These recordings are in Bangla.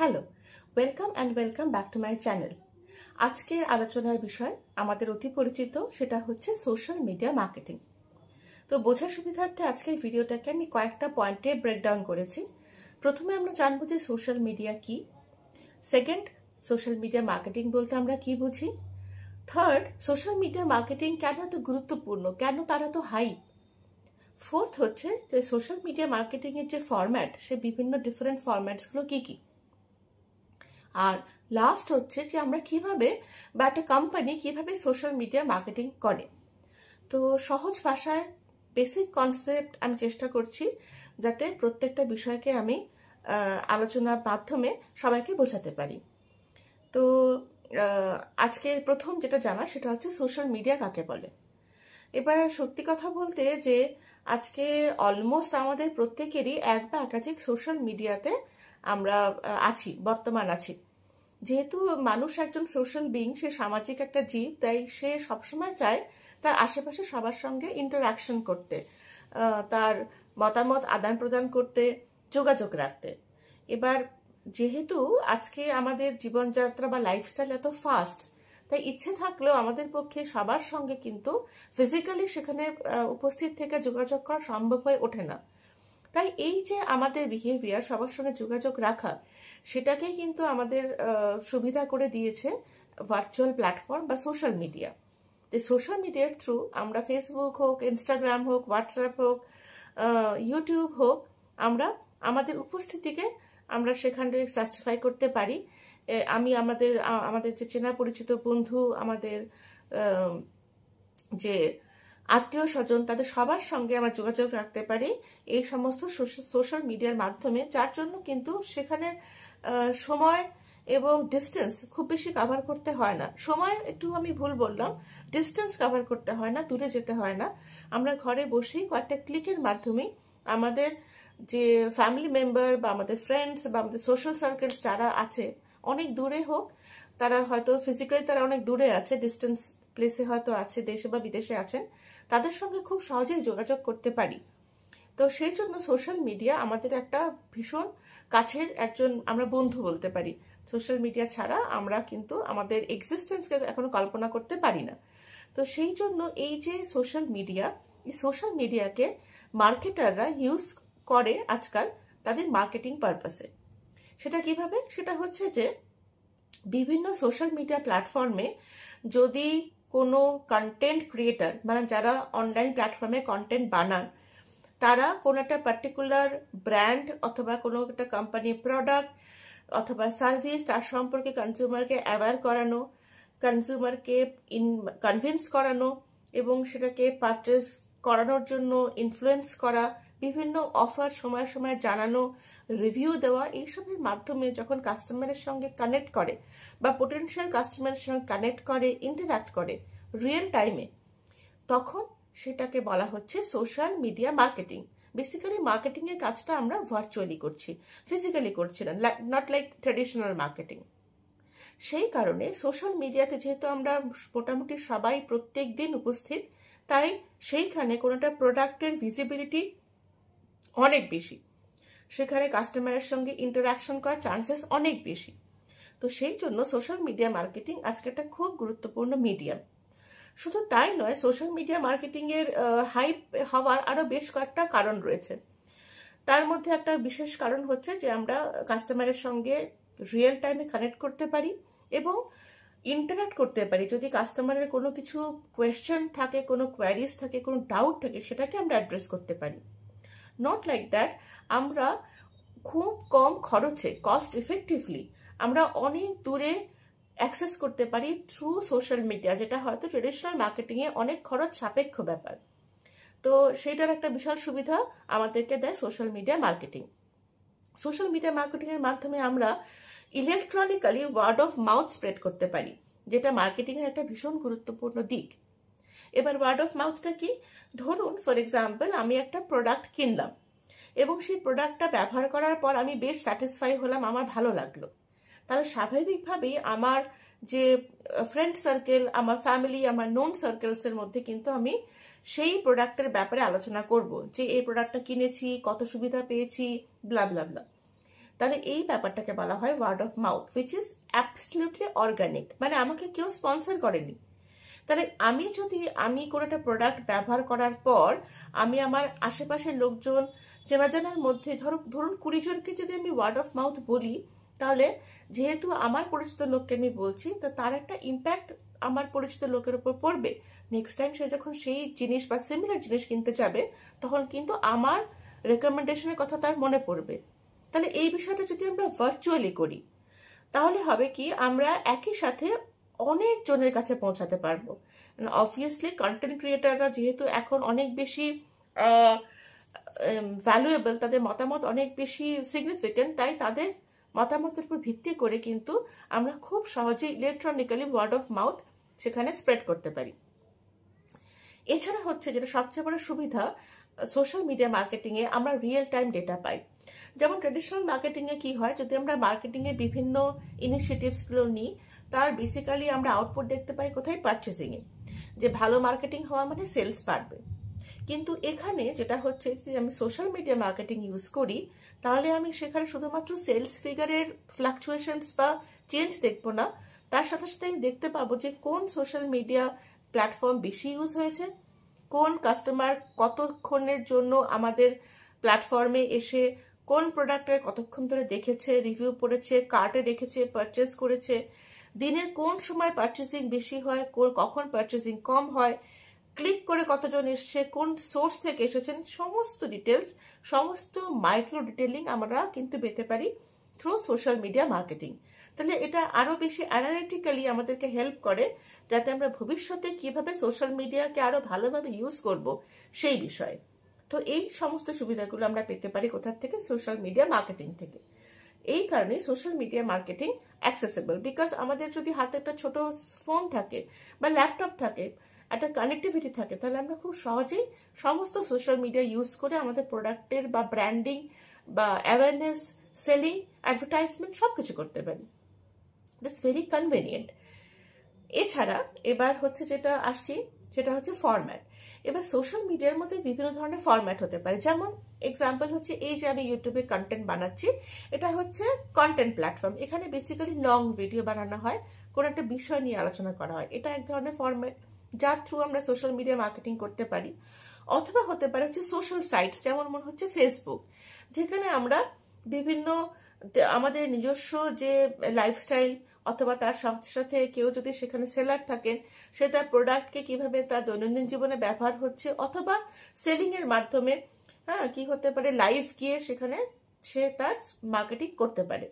Hello, welcome back to my channel. আজকের আলোচনার বিষয় আমাদের অতি পরিচিত, সেটা হচ্ছে সোশ্যাল মিডিয়া মার্কেটিং। তো বোঝার সুবিধার্থে আজকের ভিডিওটাকে আমি কয়েকটা পয়েন্টে ব্রেকডাউন করেছি। প্রথমে আমরা জানবো যে সোশ্যাল মিডিয়া কি, সেকেন্ড সোশ্যাল মিডিয়া মার্কেটিং বলতে আমরা কি বুঝি, থার্ড সোশ্যাল মিডিয়া মার্কেটিং কেন এত গুরুত্বপূর্ণ, কেন তারা তো হাইপ, ফোর্থ হচ্ছে যে সোশ্যাল মিডিয়া মার্কেটিং এর যে ফরম্যাট, সে বিভিন্ন ডিফারেন্ট ফরম্যাটসগুলো কি কি, আর লাস্ট হচ্ছে যে আমরা কিভাবে বা একটা কোম্পানি কিভাবে সোশ্যাল মিডিয়া মার্কেটিং করে। তো সহজ ভাষায় বেসিক কনসেপ্ট আমি চেষ্টা করছি যাতে প্রত্যেকটা বিষয়কে আমি আলোচনার মাধ্যমে সবাইকে বোঝাতে পারি। তো আজকে প্রথম যেটা জানা সেটা হচ্ছে সোশ্যাল মিডিয়া কাকে বলে। এবার সত্যি কথা বলতে যে আজকে অলমোস্ট আমাদের প্রত্যেকেরই এক বা একাধিক সোশ্যাল মিডিয়াতে আমরা বর্তমান আছি। যেহেতু মানুষ একজন সোশ্যাল বিং, সে সামাজিক একটা জীব, তাই সে সবসময় চায় তার আশেপাশে সবার সঙ্গে ইন্টারাকশন করতে, তার মতামত আদান প্রদান করতে, যোগাযোগ রাখতে। এবার যেহেতু আজকে আমাদের জীবনযাত্রা বা লাইফস্টাইল এত ফাস্ট, তাই ইচ্ছে থাকলেও আমাদের পক্ষে সবার সঙ্গে কিন্তু ফিজিক্যালি সেখানে উপস্থিত থেকে যোগাযোগ করা সম্ভব হয়ে ওঠে না। তাই এই যে আমাদের বিহেভিয়ার, সবার সঙ্গে যোগাযোগ রাখা, সেটাকেই কিন্তু আমাদের সুবিধা করে দিয়েছে ভার্চুয়াল প্ল্যাটফর্ম বা সোশ্যাল মিডিয়া। তো সোশ্যাল মিডিয়ার থ্রু আমরা ফেসবুক হোক, ইনস্টাগ্রাম হোক, হোয়াটসঅ্যাপ হোক, ইউটিউব হোক, আমরা আমাদের উপস্থিতিকে আমরা সেখানে জাস্টিফাই করতে পারি। আমি আমাদের যে চেনা পরিচিত বন্ধু, আমাদের যে আত্মীয় স্বজন, তাদের সবার সঙ্গে আমরা যোগাযোগ রাখতে পারি এই সমস্ত সোশ্যাল মিডিয়ার মাধ্যমে, যার জন্য কিন্তু সেখানে সময় এবং ডিস্টেন্স খুব বেশি কভার করতে হয় না। সময় একটু আমি ভুল বললাম, ডিস্টেন্স কভার করতে হয় না, দূরে যেতে হয় না। আমরা ঘরে বসেই কয়েকটা ক্লিকের মাধ্যমেই আমাদের যে ফ্যামিলি মেম্বার বা আমাদের ফ্রেন্ডস বা আমাদের সোশ্যাল সার্কেলস যারা আছে, অনেক দূরে হোক, তারা হয়তো ফিজিক্যালি তারা অনেক দূরে আছে, ডিস্টেন্স প্লেসে হয়তো আছে, দেশে বা বিদেশে আছেন, তাদের সঙ্গে খুব সহজেই যোগাযোগ করতে পারি। তো সেই জন্য সোশ্যাল মিডিয়া আমাদের একটা ভীষণ কাছের একজন আমরা বন্ধু বলতে পারি। সোশ্যাল মিডিয়া ছাড়া আমরা কিন্তু আমাদের এক্সিস্টেন্সকে এখনো কল্পনা করতে পারি না। তো সেই জন্য এই যে সোশ্যাল মিডিয়া, এই সোশ্যাল মিডিয়াকে মার্কেটাররা ইউজ করে আজকাল তাদের মার্কেটিং পারপাসে। সেটা কিভাবে? সেটা হচ্ছে যে বিভিন্ন সোশ্যাল মিডিয়া প্ল্যাটফর্মে যদি কোনো কন্টেন্ট ক্রিয়েটার, মানে যারা অনলাইন প্ল্যাটফর্মে কন্টেন্ট বানান, তারা কোনো একটা পার্টিকুলার ব্র্যান্ড অথবা কোনো একটা কোম্পানির প্রোডাক্ট অথবা সার্ভিস, তার সম্পর্কে কনজিউমারকে অ্যাওয়্যার করানো, কনজিউমারকে কনভিন্স করানো এবং সেটাকে পারচেস করানোর জন্য ইনফ্লুয়েন্স করা, বিভিন্ন অফার সময় সময় জানানো, রিভিউ দেওয়া, এইসবের মাধ্যমে যখন কাস্টমারের সঙ্গে কানেক্ট করে বা পোটেনশিয়াল কাস্টমারের সঙ্গে কানেক্ট করে, ইন্টারাক্ট করে রিয়েল টাইমে, তখন সেটাকে বলা হচ্ছে social media marketing. Basically marketing এর কাজটা আমরা ভার্চুয়ালি করছি, ফিজিক্যালি করছি না, নট লাইক ট্র্যাডিশনাল মার্কেটিং। সেই কারণে সোশ্যাল মিডিয়াতে যেহেতু আমরা মোটামুটি সবাই প্রত্যেক দিন উপস্থিত, তাই সেইখানে কোনো একটা প্রোডাক্টের ভিজিবিলিটি অনেক বেশি, সেখানে কাস্টমারের সঙ্গে ইন্টারাকশন করার চান্সেস অনেক বেশি। তো সেই জন্য সোশ্যাল মিডিয়া মার্কেটিং আজকে একটা খুব গুরুত্বপূর্ণ মিডিয়াম। শুধু তাই নয়, সোশ্যাল মিডিয়া মার্কেটিং এর হাইপ হওয়ার আরো বেশ কয়েকটা কারণ রয়েছে। তার মধ্যে একটা বিশেষ কারণ হচ্ছে যে আমরা কাস্টমারের সঙ্গে রিয়েল টাইমে কানেক্ট করতে পারি এবং ইন্টারাক্ট করতে পারি। যদি কাস্টমারের কোনো কিছু কোয়েশ্চেন থাকে, কোনো কোয়ারিজ থাকে, কোনো ডাউট থাকে, সেটাকে আমরা অ্যাড্রেস করতে পারি। নট লাইক দ্যাট, আমরা খুব কম খরচে, কস্ট ইফেক্টিভলি আমরা অনেক দূরে অ্যাক্সেস করতে পারি থ্রু সোশ্যাল মিডিয়া, যেটা হয়তো ট্রেডিশনাল মার্কেটিংয়ে অনেক খরচ সাপেক্ষ ব্যাপার। তো সেইটার একটা বিশাল সুবিধা আমাদেরকে দেয় social media marketing. Social media marketing এর মাধ্যমে আমরা electronically word of mouth spread করতে পারি, যেটা মার্কেটিং এর একটা ভীষণ গুরুত্বপূর্ণ দিক। এবার ওয়ার্ড অফ মাউথটা কি? ধরুন ফর এক্সাম্পল, আমি একটা প্রোডাক্ট কিনলাম এবং সেই প্রোডাক্টটা ব্যবহার করার পর আমি বেশ স্যাটিসফাই হলাম, আমার ভালো লাগলো। তাহলে স্বাভাবিকভাবেই আমার যে ফ্রেন্ড সার্কেল, আমার ফ্যামিলি, আমার নোন সার্কেলস এর মধ্যে কিন্তু আমি সেই প্রোডাক্টের ব্যাপারে আলোচনা করব যে এই প্রোডাক্টটা কিনেছি, কত সুবিধা পেয়েছি, ব্লা ব্লা ব্লা। তাহলে এই ব্যাপারটাকে বলা হয় word of mouth, which is absolutely organic. মানে আমাকে কেউ স্পন্সর করেনি। তাহলে আমি কোনো একটা প্রোডাক্ট ব্যবহার করার পর আমি আমার আশেপাশের লোকজন চেনা জানার মধ্যে ধরুন 20 জনকে যদি আমি ওয়ার্ড অফ মাউথ বলি, তাহলে যেহেতু আমার পরিচিত লোককে আমি বলছি, তো তার একটা ইম্প্যাক্ট আমার পরিচিত লোকের উপর পড়বে। নেক্সট টাইম সে যখন সেই জিনিস বা সিমিলার জিনিস কিনতে যাবে, তখন কিন্তু আমার রেকমেন্ডেশনের কথা তার মনে পড়বে। তাহলে এই বিষয়টা যদি আমরা ভার্চুয়ালি করি, তাহলে হবে কি, আমরা একই সাথে অনেক জনের কাছে পৌঁছাতে পারবো। অবভিয়াসলি কন্টেন্ট ক্রিয়েটাররা যেহেতু এখন অনেক বেশি ভ্যালুয়েবল, তাদের মতামত অনেক বেশি সিগনিফিকেন্ট, তাই তাদের মতামতের উপর ভিত্তি করে কিন্তু আমরা খুব সহজে ইলেকট্রনিক্যালি ওয়ার্ড অফ মাউথ সেখানে স্প্রেড করতে পারি। এছাড়া হচ্ছে যেটা সবচেয়ে বড় সুবিধা, সোশ্যাল মিডিয়া মার্কেটিং এ আমরা রিয়েল টাইম ডেটা পাই। যেমন ট্রেডিশনাল মার্কেটিং এ কি হয়, যদি আমরা মার্কেটিং এর বিভিন্ন ইনিশিয়েটিভস গুলো নিই, তার বেসিক্যালি আমরা আউটপুট দেখতে পাই কোথায়, পারচেজিং এ। যে ভালো মার্কেটিং হওয়া মানে সেলস বাড়বে। কিন্তু এখানে যেটা হচ্ছে, যদি আমি সোশ্যাল মিডিয়া মার্কেটিং ইউজ করি, তাহলে আমি সেখানে শুধুমাত্র সেলস ফিগারের ফ্লাকচুয়েশনস বা চেঞ্জ দেখবো না, তার সাথে সাথে আমি দেখতে পাবো যে কোন সোশ্যাল মিডিয়া প্ল্যাটফর্ম বেশি ইউজ হয়েছে, কোন কাস্টমার কতক্ষণের জন্য আমাদের প্ল্যাটফর্মে এসে কোন প্রোডাক্টের কতক্ষণ ধরে দেখেছে, রিভিউ পড়েছে, কার্টে রেখেছে, পারচেস করেছে, দিনের কোন সময় পারচেসিং বেশি হয়, কখন পারচেসিং কম হয়, ক্লিক করে কতজন এসছে, কোন সোর্স থেকে এসেছেন, সমস্ত ডিটেলস, সমস্ত মাইক্রো ডিটেলিং আমরা কিন্তু পেতে পারি থ্রু সোশ্যাল মিডিয়া মার্কেটিং। তাহলে এটা আরো বেশি অ্যানালিটিক্যালি আমাদেরকে হেল্প করে, যাতে আমরা ভবিষ্যতে কিভাবে সোশ্যাল মিডিয়াকে আরো ভালোভাবে ইউজ করব সেই বিষয়ে। তো এই সমস্ত সুবিধাগুলো আমরা পেতে পারি কোথা থেকে, সোশ্যাল মিডিয়া মার্কেটিং থেকে। এই কারণে social media marketing accessible, because আমাদের যদি হাতে একটা ছোট ফোন থাকে বা ল্যাপটপ থাকে, একটা কানেক্টিভিটি থাকে, তাহলে আমরা খুব সহজেই সমস্ত সোশ্যাল মিডিয়া ইউজ করে আমাদের প্রোডাক্টের বা ব্র্যান্ডিং বা অ্যাওয়ারনেস, সেলিং, অ্যাডভার্টাইজমেন্ট সবকিছু করতে পারি। দিটস ভেরি কনভেনিয়েন্ট। এছাড়া এবার হচ্ছে যেটা আসছি, সেটা হচ্ছে ফরম্যাট। এবার সোশ্যাল মিডিয়ার মধ্যে বিভিন্ন ধরনের ফরম্যাট হতে পারে। যেমন এক্সাম্পল হচ্ছে, এই যে আমি ইউটিউবে কন্টেন্ট বানাচ্ছি, এটা হচ্ছে কন্টেন্ট প্ল্যাটফর্ম। এখানে বেসিক্যালি লং ভিডিও বানানো হয়, কোন একটা বিষয় নিয়ে আলোচনা করা হয়। এটা এক ধরনের ফরম্যাট, যার থ্রু আমরা সোশ্যাল মিডিয়া মার্কেটিং করতে পারি। অথবা হতে পারে হচ্ছে সোশ্যাল সাইটস, যেমন মনে হচ্ছে ফেসবুক, যেখানে আমরা বিভিন্ন আমাদের নিজস্ব যে লাইফস্টাইল, অথবা তার সাথে সাথে কেউ যদি সেখানে সেলার থাকেন, সে তার প্রোডাক্টকে কিভাবে তার দৈনন্দিন জীবনে ব্যবহার হচ্ছে, অথবা সেলিং এর মাধ্যমে কি হতে পারে, লাইভ গিয়ে সেখানে সে তার মার্কেটিং করতে পারে।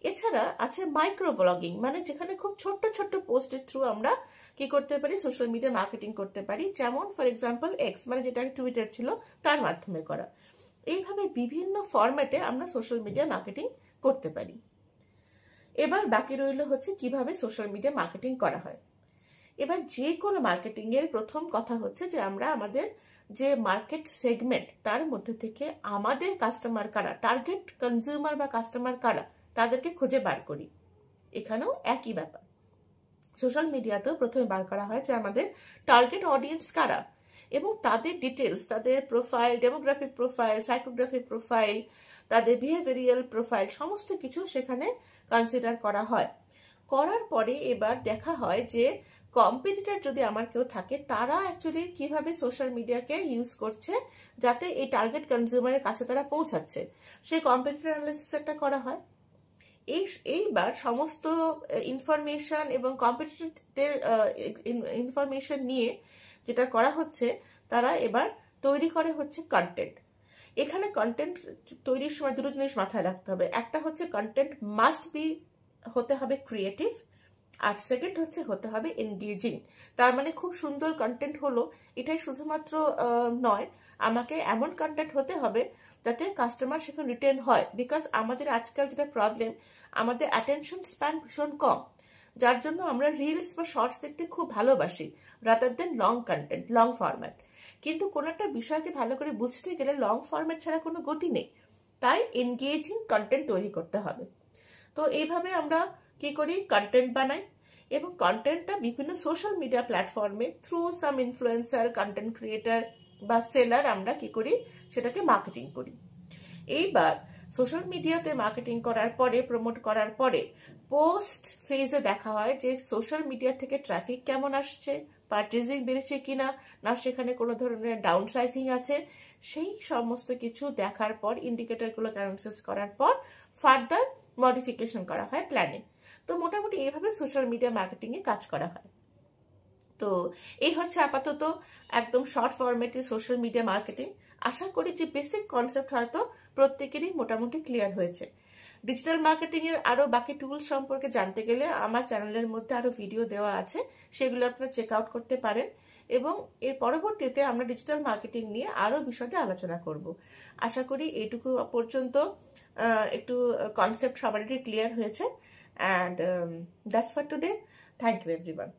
এছাড়া আছে মাইক্রো ব্লগিং, মানে যেখানে খুব ছোট্ট ছোট্ট পোস্টের থ্রু আমরা কি করতে পারি, সোশ্যাল মিডিয়া মার্কেটিং করতে পারি। যেমন ফর এক্সাম্পল এক্স, মানে যেটা টুইটার ছিল, তার মাধ্যমে করা। এইভাবে বিভিন্ন ফরম্যাটে আমরা সোশ্যাল মিডিয়া মার্কেটিং করতে পারি। এবার বাকি রইল হচ্ছে কিভাবে সোশ্যাল মিডিয়া মার্কেটিং করা হয়। এবার যে কোনো মার্কেটিং এর প্রথম কথা হচ্ছে যে আমরা আমাদের যে মার্কেট সেগমেন্ট, তার মধ্যে থেকে আমাদের কাস্টমার কারা, টার্গেট কনজিউমার বা কাস্টমার কারা, তাদেরকে খুঁজে বার করি। এখানেও একই ব্যাপার, সোশ্যাল মিডিয়াতেও প্রথমে বার করা হয় যে আমাদের টার্গেট অডিয়েন্স কারা, এবং তাদের ডিটেলস, তাদের প্রোফাইল, ডেমোগ্রাফিক প্রোফাইল, সাইকোগ্রাফিক প্রোফাইল, তাদের বিহেভিয়ারিয়াল প্রোফাইল, সমস্ত কিছু সেখানে কনসিডার করা হয়। করার পরে এবার দেখা হয় যে কম্পিটিটর যদি আমার কেউ থাকে, তারা অ্যাকচুয়ালি কিভাবে সোশ্যাল মিডিয়াকে ইউজ করছে যাতে এই টার্গেট কনজিউমারের কাছে তারা পৌঁছাচ্ছে, সেই কম্পিটিটর অ্যানালিসিস একটা করা হয়। এইবার সমস্ত ইনফরমেশন এবং কম্পিটিটরদের ইনফরমেশন নিয়ে যেটা করা হচ্ছে, তারা এবার তৈরি করে হচ্ছে কন্টেন্ট। এখানে কন্টেন্ট তৈরির সময় দুটো জিনিস মাথায় রাখতে হবে। একটা হচ্ছে কন্টেন্ট মাস্ট বি, হতে হবে ক্রিয়েটিভ, আর সেকেন্ড হচ্ছে হতে হবে এনগেজিং। তার মানে খুব সুন্দর কন্টেন্ট হলো এটাই শুধুমাত্র নয়, আমাকে এমন কন্টেন্ট হতে হবে যাতে কাস্টমার সেখানে রিটেন হয়। বিকজ আমাদের আজকাল যেটা প্রবলেম, আমাদের অ্যাটেনশন স্প্যান ভীষণ কম, যার জন্য আমরা রিলস বা শর্টস দেখতে খুব ভালোবাসি rather than long content, long format. কিন্তু কোনো একটা বিষয়কে ভালো করে বুঝতে গেলে লং ফরম্যাট ছাড়া কোনো গতি নেই, তাই এনগেজিং কন্টেন্ট তৈরি করতে হবে। তো এইভাবে আমরা কি করি, কন্টেন্ট বানাই, এবং কন্টেন্টটা বিভিন্ন সোশ্যাল মিডিয়া প্ল্যাটফর্মে থ্রু সাম ইনফ্লুয়েন্সার, কন্টেন্ট ক্রিয়েটার বা সেলার আমরা কি করি, সেটাকে মার্কেটিং করি। এইবার সোশ্যাল মিডিয়াতে মার্কেটিং করার পরে, প্রমোট করার পরে পোস্ট ফেজে দেখা হয় যে সোশ্যাল মিডিয়া থেকে ট্রাফিক কেমন আসছে, পারচেজিং বেড়েছে কিনা, না সেখানে কোনো ধরনের ডাউন সাইজিং আছে। সেই সমস্ত কিছু দেখার পর, ইন্ডিকেটরগুলো অ্যানালাইসিস করার পর ফার্দার মডিফিকেশন করা হয় প্ল্যানে। তো মোটামুটি এইভাবে সোশ্যাল মিডিয়া মার্কেটিংয়ে কাজ করা হয়। তো এই হচ্ছে আপাতত একদম শর্ট ফরম্যাটে সোশ্যাল মিডিয়া মার্কেটিং। আশা করি যে বেসিক কনসেপ্ট হয়তো প্রত্যেকেরই মোটামুটি ক্লিয়ার হয়েছে। ডিজিটাল মার্কেটিং এর আরো বাকি টুলস সম্পর্কে জানতে গেলে আমার চ্যানেলের মধ্যে আরো ভিডিও দেওয়া আছে, সেগুলো আপনারা চেক আউট করতে পারেন। এবং এর পরবর্তীতে আমরা ডিজিটাল মার্কেটিং নিয়ে আরো বিশদে আলোচনা করব। আশা করি এইটুকু পর্যন্ত একটু কনসেপ্ট সবারই ক্লিয়ার হয়েছে। And that's for today. Thank you everyone.